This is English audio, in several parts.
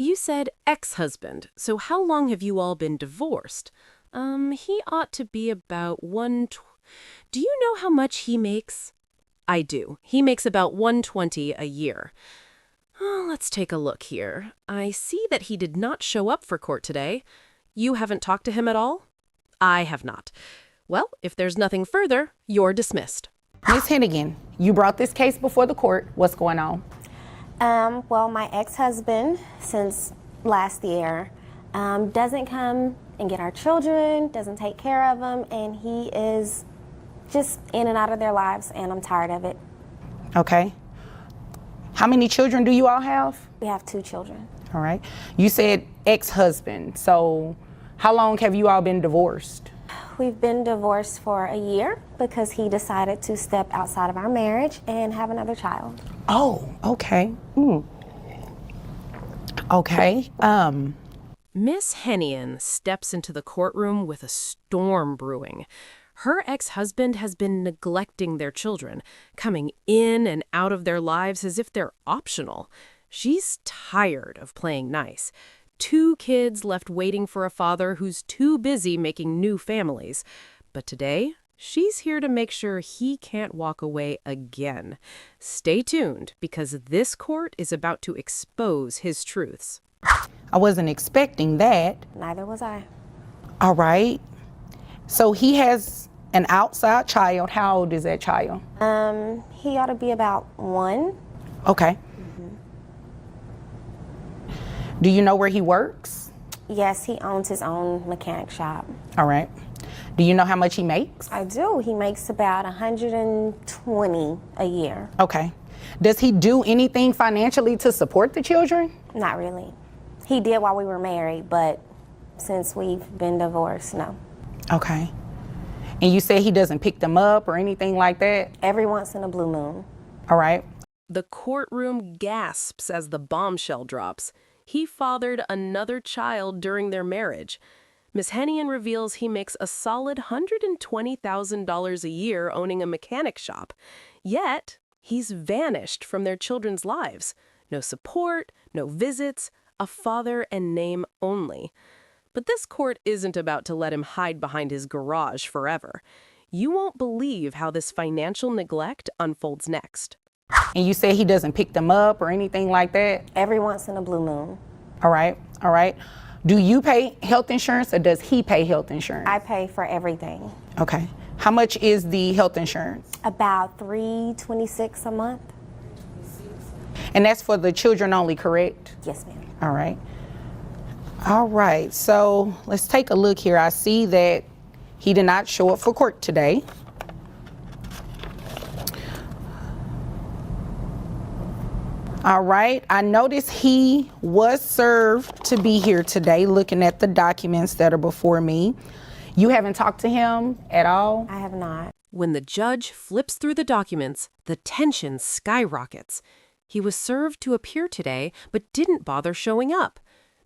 You said ex-husband, so how long have you all been divorced? He ought to be about Do you know how much he makes? I do. He makes about 120 a year. Let's take a look here. I see that he did not show up for court today. You haven't talked to him at all? I have not. Well, if there's nothing further, you're dismissed. Miss Hennigan, you brought this case before the court. What's going on? Well, my ex-husband, since last year, doesn't come and get our children, doesn't take care of them, and he is just in and out of their lives, and I'm tired of it. Okay. How many children do you all have? We have 2 children. All right. You said ex-husband, so how long have you all been divorced? We've been divorced for a year because he decided to step outside of our marriage and have another child. Oh, okay. Okay. Miss Hennian steps into the courtroom with a storm brewing. Her ex-husband has been neglecting their children, coming in and out of their lives as if they're optional. She's tired of playing nice. 2 kids left waiting for a father who's too busy making new families. But today, she's here to make sure he can't walk away again. Stay tuned, because this court is about to expose his truths. I wasn't expecting that. Neither was I. All right. So he has an outside child. How old is that child? He ought to be about 1. Okay. Do you know where he works? Yes, he owns his own mechanic shop. All right. Do you know how much he makes? I do. He makes about 120 a year. Okay. Does he do anything financially to support the children? Not really. He did while we were married, but since we've been divorced, no. Okay. And you say he doesn't pick them up or anything like that? Every once in a blue moon. All right. The courtroom gasps as the bombshell drops. He fathered another child during their marriage. Miss Hennian reveals he makes a solid $120,000 a year owning a mechanic shop. Yet, he's vanished from their children's lives. No support, no visits, a father and name only. But this court isn't about to let him hide behind his garage forever. You won't believe how this financial neglect unfolds next. And you say he doesn't pick them up or anything like that? Every once in a blue moon. All right. All right. Do you pay health insurance or does he pay health insurance? I pay for everything. Okay. How much is the health insurance? About $326 a month. And that's for the children only, correct? Yes, ma'am. All right. All right. So let's take a look here. I see that he did not show up for court today. All right, I noticed he was served to be here today, looking at the documents that are before me. You haven't talked to him at all? I have not. When the judge flips through the documents, the tension skyrockets. He was served to appear today, but didn't bother showing up.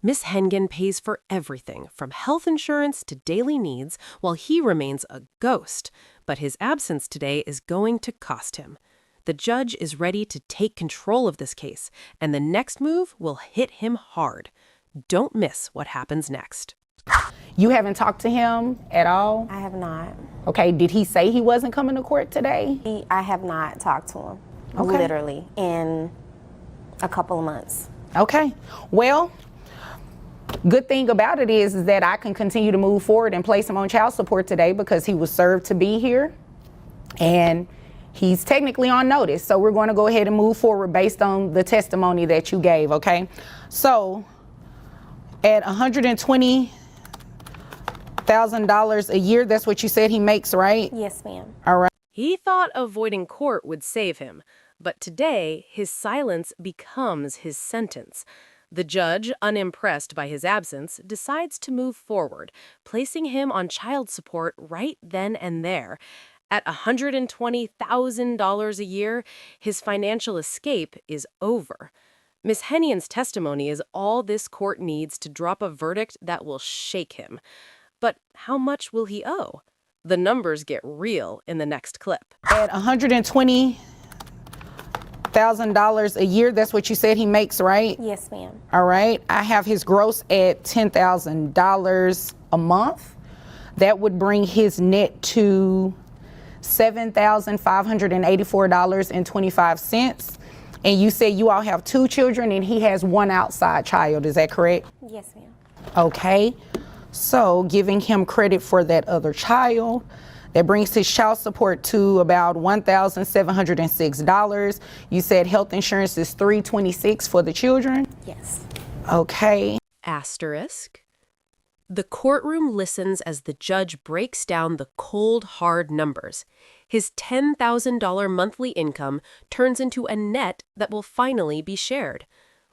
Miss Hennigan pays for everything, from health insurance to daily needs, while he remains a ghost. But his absence today is going to cost him. The judge is ready to take control of this case, and the next move will hit him hard. Don't miss what happens next. You haven't talked to him at all? I have not. Okay, did he say he wasn't coming to court today? I have not talked to him, Okay. literally, in a couple of months. Okay, well, good thing about it is that I can continue to move forward and place him on child support today because he was served to be here, and he's technically on notice. So we're going to go ahead and move forward based on the testimony that you gave, okay? So at $120,000 a year, that's what you said he makes, right? Yes, ma'am. All right. He thought avoiding court would save him, but today his silence becomes his sentence. The judge, unimpressed by his absence, decides to move forward, placing him on child support right then and there. At $120,000 a year, his financial escape is over. Miss Hennian's testimony is all this court needs to drop a verdict that will shake him. But how much will he owe? The numbers get real in the next clip. At $120,000 $1,000 a year. That's what you said he makes, right? Yes, ma'am. All right. I have his gross at $10,000 a month. That would bring his net to $7,584.25. And you said you all have 2 children and he has 1 outside child. Is that correct? Yes, ma'am. Okay. So giving him credit for that other child, that brings his child support to about $1,706. You said health insurance is $326 for the children? Yes. Okay. Asterisk. The courtroom listens as the judge breaks down the cold, hard numbers. His $10,000 monthly income turns into a net that will finally be shared.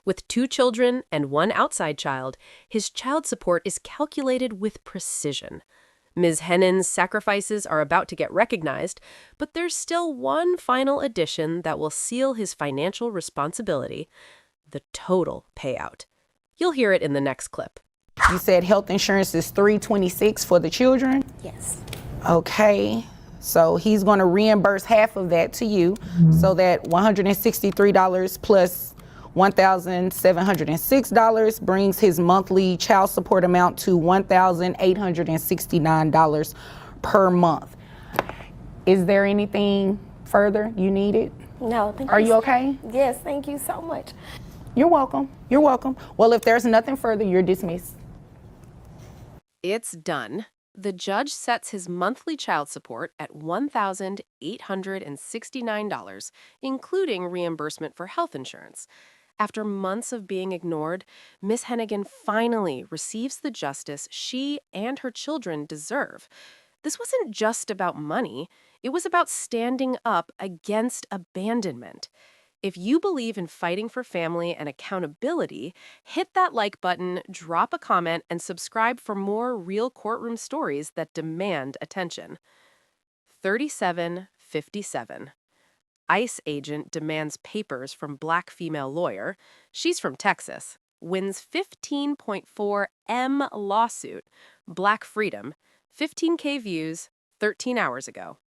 With 2 children and 1 outside child, his child support is calculated with precision. Ms. Hennon's sacrifices are about to get recognized, but there's still one final addition that will seal his financial responsibility: the total payout. You'll hear it in the next clip. You said health insurance is $326 for the children? Yes. Okay. So he's going to reimburse half of that to you, so that $163 plus $1,706 brings his monthly child support amount to $1,869 per month. Is there anything further you needed? No, thank you. Are you okay? Yes, thank you so much. You're welcome. You're welcome. Well, if there's nothing further, you're dismissed. It's done. The judge sets his monthly child support at $1,869, including reimbursement for health insurance. After months of being ignored, Miss Hennigan finally receives the justice she and her children deserve. This wasn't just about money. It was about standing up against abandonment. If you believe in fighting for family and accountability, hit that like button, drop a comment, and subscribe for more real courtroom stories that demand attention. 3757. ICE agent demands papers from black female lawyer. She's from Texas. Wins 15.4 M lawsuit. Black freedom. 15K views 13 hours ago.